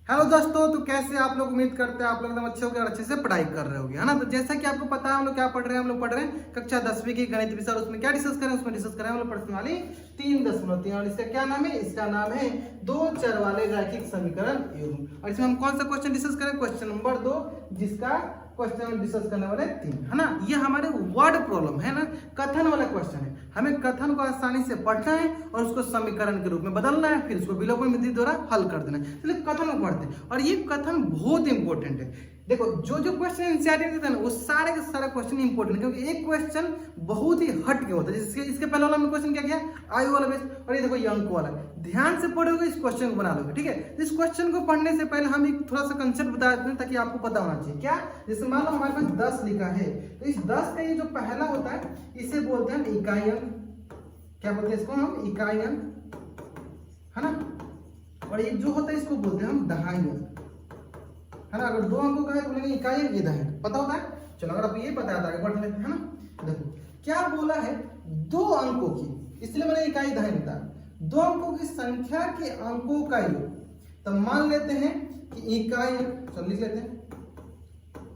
Hello दोस्तों, तो कैसे आप लोग? उम्मीद करते हैं आप लोग एकदम अच्छे होंगे और अच्छे से पढ़ाई कर रहे होंगे, है ना। तो जैसा कि आपको पता है हम लोग क्या पढ़ रहे हैं, हम लोग पढ़ रहे हैं कक्षा 10वीं की गणित विषय। उसमें क्या डिस्कस करें? उसमें डिस्कस करें हम लोग प्रश्नावली 3.3 और इसका क्या नाम है? इसका नाम है दो चर वाले रैखिक समीकरण युग्म। और इसमें हम कौन सा क्वेश्चन डिस्कस करें? क्वेश्चन नंबर 2, जिसका क्वेश्चन हम डिस्कस करने वाले 3, है ना। ये हमारे वर्ड प्रॉब्लम है ना, कथन वाला क्वेश्चन है। हमें कथन को आसानी से पढ़ना है और उसको समीकरण के रूप में बदलना है, फिर उसको विलोपन विधि द्वारा हल कर देना है। चलिए कथन को पढ़ते हैं। और ये कथन बहुत इंपॉर्टेंट है। देखो, जो जो क्वेश्चन एनसीईआरटी देते हैं ना, वो सारे के सारे क्वेश्चन इंपॉर्टेंट है, क्योंकि एक क्वेश्चन बहुत ही हट के होता है। जैसे इसके पहले वाला हमने क्वेश्चन क्या किया? आयु वाला बेस, और ये देखो ये अंक वाला। ध्यान से पढ़ोगे, इस क्वेश्चन को बना लोगे, ठीक है। इस क्वेश्चन को पढ़ने से पहले हम एक थोड़ा सा कंसेप्ट बता देते हैं, ताकि आपको पता होना चाहिए। क्या? जैसे मान लो हमारे पास 10 लिखा है, तो इस 10 का ये जो पहला होता है, इसे बोलते हैं इकाई अंक। क्या बोलते हैं इसको? हम इकाई अंक, है ना। और ये जो होता है इसको बोलते हैं हम दहाई अंक, है ना। अगर दो अंकों का है तो बोलेंगे इकाई अंक, ये दहाई अंक। पता होता है? चलो अगर आप ये पता है तो आगे बढ़ लेते हैं, है ना। देखो क्या बोला है, दो अंकों की, इसलिए मैंने इकाई दहाई बताया, दो अंकों की संख्या के अंकों का योग। तो मान लेते हैं कि इकाई अंक, चलो लिख लेते हैं,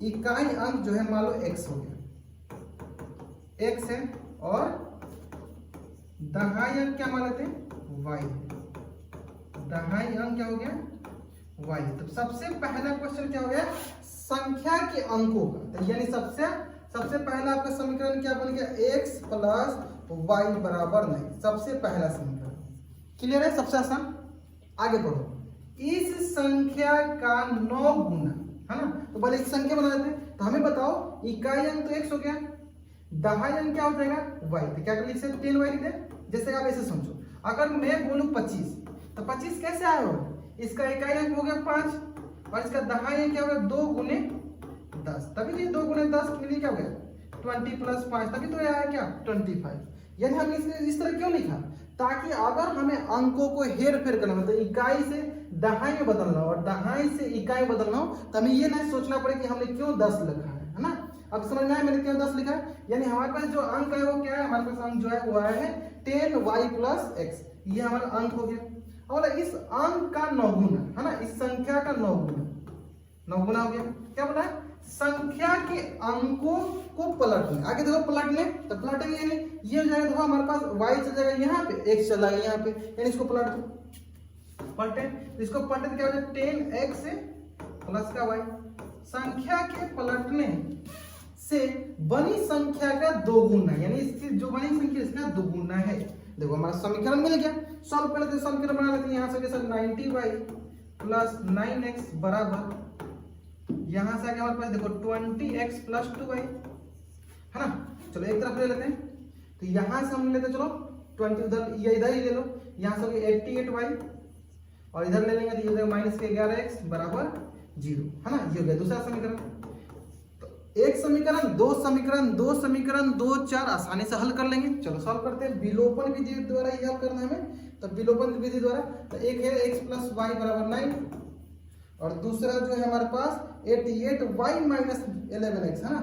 इकाई अंक जो है मान लो x हो गया, x है, और दहाई अंक क्या मान लेते हैं? y है। दहाई अंक क्या हो गया? y। तो सबसे पहला क्वेश्चन क्या हो गया? संख्या के अंकों का। तो यानी सबसे पहला आपका समीकरण क्या बन गया? x प्लस y बराबर 9। सबसे पहला समीकरण क्लियर है, सबसे आसान। आगे बढ़ो। इस संख्या का 9 गुना, है ना। तो पहले इस संख्या बना देते हैं। तो हमें बताओ, इकाई अंक तो x हो गया, दहाई अंक क्या हो जाएगा? y। तो क्या कर लिख सकते? 10y लिख दे। जैसे आप ऐसे समझो, अगर मैं बोलूं 25, तो 25 कैसे आया हो? इसका इकाई अंक हो गया 5, और इसका दहाई अंक क्या हो गया? 2 गुने 10। तभी तो 2 गुने 10 के लिए क्या हो गया? 20 प्लस 5, तभी तो ये आया क्या? 25। यानी हमने इस तरह क्यों लिखा? ताकि अगर हमें अंकों को हेर फेर करना हो, तो इकाई से दहाई में बदलना हो और दहाई से इकाई बदलना हो, तो हमें ये नहीं सोचना पड़े कि हमने क्यों 10 लिखा है ना। अब समझना है मैंने क्यों 10 लिखा है। यानी हमारे पास जो अंक है वो क्या है? हमारे पास अंक जो है वो आया है 10y प्लस x। ये हमारा अंक हो गया। और इस अंक का 9 गुना, है ना, इस संख्या का 9 गुना हो गया। क्या बोला है? संख्या के अंकों को पलटने। आगे देखो पलटने, तो पलटेंगे यानी ये हो जाएगा, देखो हमारे पास y चल जाएगा यहाँ पे, x चला गया यहाँ पे, यानी इसको पलट दो। पलटे, इसको पलटे तो क्या हो जाएगा? 10x प्लस का y। संख्या के पलटने से बनी संख्या का 2 गुना, यानी इसकी जो बनी संख्या इसका 2 गुना है। देखो हमारा समीकरण मिल गया। सॉल्व कर लेते हैं, समीकरण बना लेते हैं। यहाँ से 90y प्लस 9x बराबर, यहां से आगे हमारे पास देखो 20x प्लस 2y, है ना। चलो एक तरफ ले लेते हैं, तो यहां से हम लेते हैं, चलो 20 उधर, ये इधर ही ले लो। यहां से हो गया 88y, और इधर ले लेंगे तो ये माइनस के 11x बराबर 0, है ना। ये हो गया दूसरा समीकरण। तो एक समीकरण, दो समीकरण, 2 4 आसानी से हल कर लेंगे। चलो सॉल्व करते हैं। विलोपन विधि द्वारा ये हल करना है हमें, तो विलोपन विधि द्वारा। तो एक है x प्लस y बराबर 9, और दूसरा जो है हमारे पास 88y माइनस 11x, है ना।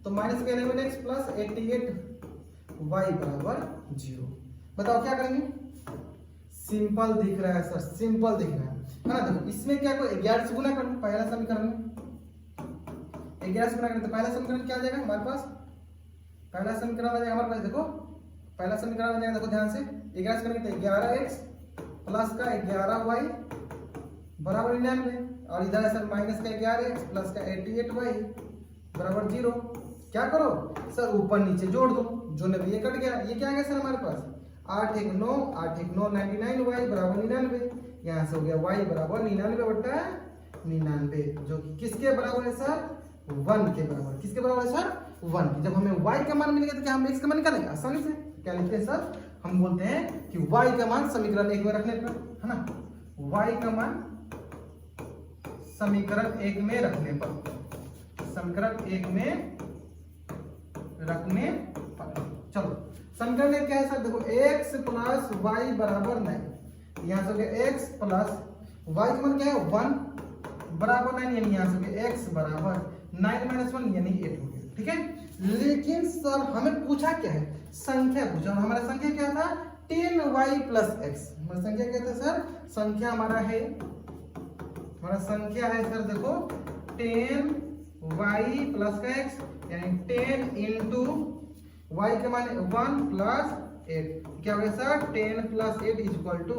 तो माइनस का 11x प्लस 88y बराबर 0। बताओ क्या करेंगे? सिंपल दिख रहा है सर, सिंपल दिख रहा है ना। देखो इसमें क्या करो, 11 से गुना करो। पहला समीकरण में 11 से गुना करें तो पहला समीकरण क्या आ जाएगा हमारे पास? पहला समीकरण आ जाएगा हमारे पास, देखो पहला समीकरण आ जाएगा, देखो ध्यान से। 11 से करेंगे तो 11x प्लस का 11y बराबर 99, और इधर है सर माइनस का 11x प्लस का 88y बराबर 0। क्या करो सर? ऊपर नीचे जोड़ दो, जो ये कट गया, ये क्या आ गया सर हमारे पास? 8 1 9, 8 1 9, 99y बराबर 99। यहाँ से हो गया y बराबर 99 बटा 99, जो कि किसके बराबर है सर? 1 के बराबर। किसके बराबर है सर? 1 की। जब हमें y का मान मिल गया तो क्या हम x का मान निकालेंगे आसानी से? क्या लिखते हैं सर? हम बोलते हैं कि y का मान समीकरण 1 में रखने पर, है ना, y का मान समीकरण 1 में रखने पर, समीकरण 1 में रखने पर। चलो समीकरण 1 क्या है सर? देखो x प्लस y बराबर 9, यहाँ से हो गया x प्लस y का मान क्या है? 1 बराबर 9, यानी यहाँ से हो गया x बराबर 9 माइनस 1 यानी 8 हो गया, ठीक है। लेकिन सर हमें पूछा क्या है? संख्या पूछा, और हमारा संख्या क्या था? 10y plus x। हमारा संख्या क्या था सर? संख्या हमारा है हमारा संख्या है सर देखो 10y प्लस का x, यानी 10 इंटू y के माने 1 प्लस 8, क्या होगा sir 10 plus 8 is equal to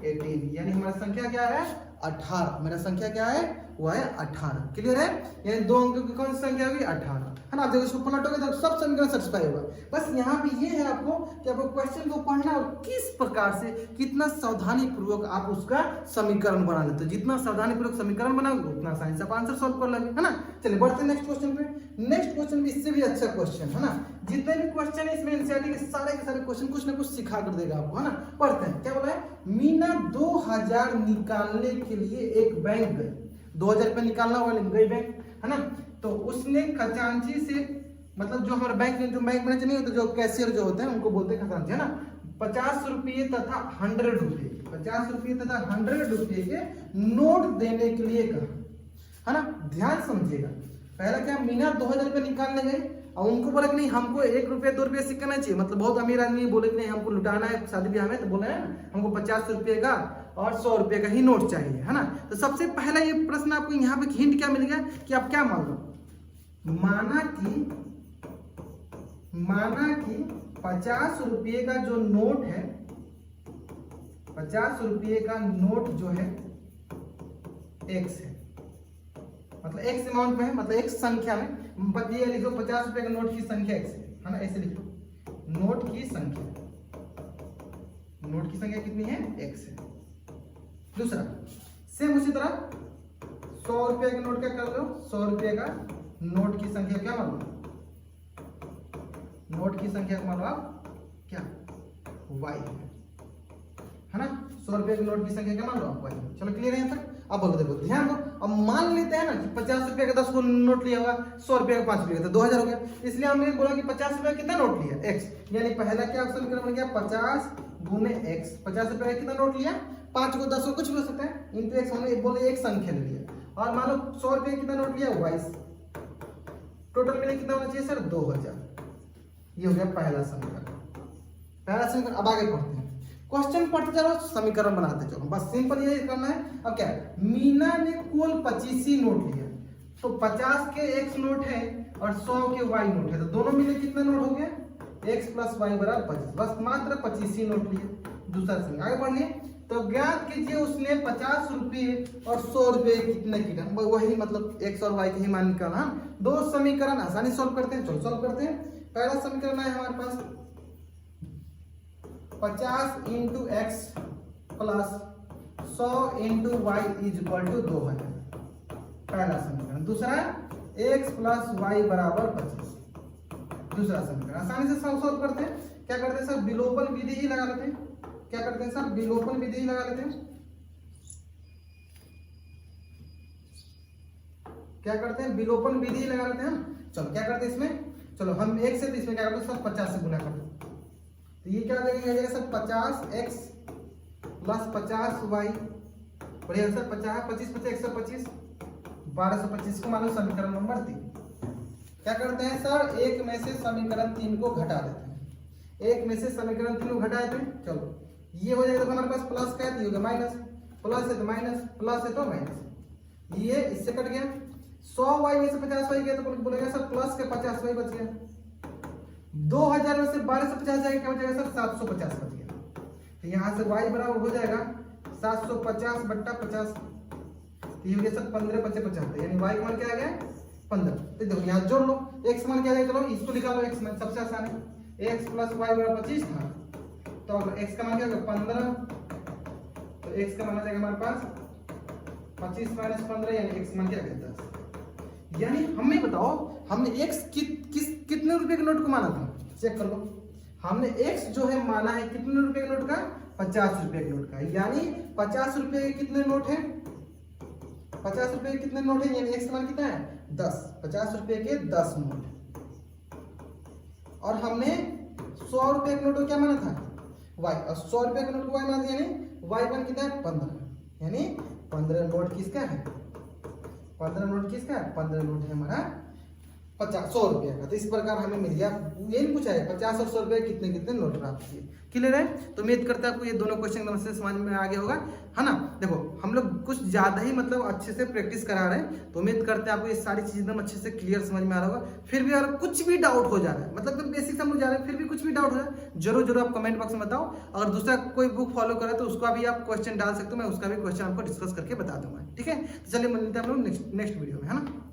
18, यानी हमारा संख्या क्या है 18। मेरा संख्या क्या है वो है 18। क्लियर है, यानी दो अंकों की कौन सी संख्या होगी 18, है ना। आप जब इसको पलटोगे तो सब समीकरण सेटिस्फाई होगा। बस यहाँ पे ये है आपको कि आपको क्वेश्चन को पढ़ना और किस प्रकार से कितना सावधानी पूर्वक आप उसका समीकरण बना लेते हो। जितना सावधानी पूर्वक समीकरण बनाओगे उतना आसानी से आप आंसर सॉल्व कर लोगे, है ना। चलिए बढ़ते हैं नेक्स्ट क्वेश्चन पे। नेक्स्ट क्वेश्चन भी इससे भी अच्छा क्वेश्चन है ना। जितने भी क्वेश्चन है इसमें एनसीईआरटी के सारे क्वेश्चन कुछ ना कुछ सिखा कर देगा आपको, है ना। पढ़ते हैं क्या बोला है। मीना 2000 निकालने के लिए एक बैंक गई, 2000 रुपये निकालना हुआ गई बैंक, है ना। तो उसने खजांची से, मतलब जो हमारे बैंक में जो बैंक मैनेजर नहीं होते, जो कैशियर जो होते हैं उनको बोलते हैं खजांची, है ना। 50 रुपये तथा 100 रुपये, 50 रुपये तथा 100 रुपये के नोट देने के लिए कहा, है ना। ध्यान समझिएगा, पहला क्या, मीना 2000 रुपये निकालने गए और उनको बोला कि नहीं हमको 1 रुपये 2 रुपये सिक्का नहीं चाहिए, मतलब बहुत अमीर आदमी बोले कि नहीं हमको लुटाना है शादी ब्याह में, तो बोला है हमको 50 रुपये का और 100 रुपये का ही नोट चाहिए, है ना। तो सबसे पहला ये प्रश्न आपको यहाँ पे हिंट क्या मिल गया कि आप क्या मान लो, माना कि 50 रुपये का जो नोट है, 50 रुपये का नोट जो है x है, मतलब x अमाउंट में है, मतलब x संख्या में। ये लिखो 50 रुपये का नोट की संख्या x है ना, ऐसे लिखो नोट की संख्या कितनी है x है। दूसरा सेम उसी तरह 100 रुपये के नोट का कर लो, 100 रुपये का नोट की संख्या क्या मान लो, नोट की संख्या मान लो आप क्या y है ना। 100 रुपये के नोट की संख्या क्या मान लो आप y। चलो क्लियर है यहाँ तक। अब बोलो देखो ध्यान दो, अब मान लेते हैं ना कि 50 रुपये का 10 को नोट लिया होगा, 100 रुपये का 5 रुपये का, तो 2000 हो गया। इसलिए हमने बोला कि 50 रुपये का कितना नोट लिया x, यानी पहला क्या समीकरण बन गया 50 गुने x। 50 रुपये का कितना नोट लिया, 5 को 10 को कुछ भी हो सकता है, इंटू x हमने बोले एक संख्या ले लिया। और मान लो 100 रुपये का कितना नोट लिया 22, टोटल मिले कितना होना चाहिए सर 2000। ये हो गया पहला समीकरण। अब आगे पढ़ते हैं, क्वेश्चन पढ़ते चलो समीकरण बनाते चलो, बस सिंपल ये करना है। अब क्या है, मीना ने कुल 25 ही नोट लिया, तो 50 के x नोट है और 100 के y नोट है, तो दोनों मिले कितना नोट हो गया x प्लस y बराबर 25, बस मात्र 25 ही नोट लिए। दूसरा समीकरण आगे बढ़िए, तो ज्ञात कीजिए उसने 50 रुपये और 100 रुपये कितने की, वही मतलब x और y के ही मान निकाला। दो समीकरण आसानी सॉल्व करते हैं, चलो सॉल्व करते हैं। पहला समीकरण है हमारे पास 50 into x plus 100 into y is equal to 2000, पहला समीकरण। दूसरा x प्लस वाई बराबर 25, दूसरा समीकरण। आसानी से सॉल्व करते हैं। क्या करते हैं सर, विलोपन विधि ही लगा लेते हैं। क्या करते हैं सर, विलोपन विधि ही लगा लेते हैं। क्या करते हैं, विलोपन विधि ही लगा लेते हैं। चलो क्या करते हैं इसमें, चलो हम एक से इसमें क्या करते हैं सर 50 से गुना करते हैं, तो ये क्या देगा सर 50x प्लस 50y, बढ़िया सर 50 25 25 125 1225 को मानो समीकरण नंबर 3। क्या करते हैं सर, एक में से समीकरण 3 को घटा देते हैं, एक में से समीकरण 3 को घटा देते हैं। चलो ये हो जाएगा, तो हमारे पास प्लस का है तो ये होगा माइनस, प्लस है तो माइनस, प्लस है तो माइनस, ये इससे कट गया। 100y में से 50y गया तो बोलेगा सर प्लस के 50y बच गया। 2000 में से 1250 जाएगा, क्या बचेगा सर 750 बच गया। तो यहाँ से y बराबर हो जाएगा 750 बट्टा 50, तो ये हो गया सर 15 25 75, यानी y का मान क्या आ गया 15। तो देखो यहाँ जोड़ लो, x मान क्या आ जाएगा, चलो इसको निकालो, x मान सबसे आसान है, x प्लस y बराबर 25 था, तो x का मान क्या होगा 15, तो x का मान आ जाएगा हमारे पास 25 माइनस 15, यानी x मान क्या आ गया 10। यानी हमें बताओ, हमने x कितने रुपए के नोट को माना था, चेक कर लो। हमने x जो है माना है कितने रुपए के नोट का, 50 रुपए के नोट का, यानी 50 रुपए के कितने नोट है, 50 रुपए के कितने नोट है, यानी x का मान कितना है 10, 50 रुपए के 10 नोट। और हमने 100 रुपए के नोट को क्या माना था y, और 100 रुपए के नोट को y माना था, यानी y मान कितना है 15, यानी 15 नोट किसका है, 15 नोट किसका है, 15 नोट है हमारा 100 रुपये का। तो इस प्रकार हमें मिल गया, ये नहीं पूछा है 50 और 100 रुपये कितने कितने नोट प्राप्त किए। क्लियर है? तो उम्मीद करते हैं आपको ये दोनों क्वेश्चन एकदम से समझ में आ गया होगा, है ना। देखो हम लोग कुछ ज्यादा ही मतलब अच्छे से प्रैक्टिस करा रहे हैं, तो उम्मीद करते हैं आपको ये सारी चीज एकदम अच्छे से क्लियर समझ में आ रहा होगा। फिर भी अगर कुछ भी डाउट हो जा रहा है, मतलब तो बेसिक समझ जा रहे हैं, फिर भी कुछ भी डाउट हो जाए जरूर जरूर आप कमेंट बॉक्स में बताओ। अगर दूसरा कोई बुक फॉलो करे तो उसका भी आप क्वेश्चन डाल सकते हो, मैं उसका भी क्वेश्चन आपको डिस्कस करके बता दूंगा। ठीक है, तो चलिए मिलते हैं हम लोग नेक्स्ट वीडियो में, है ना।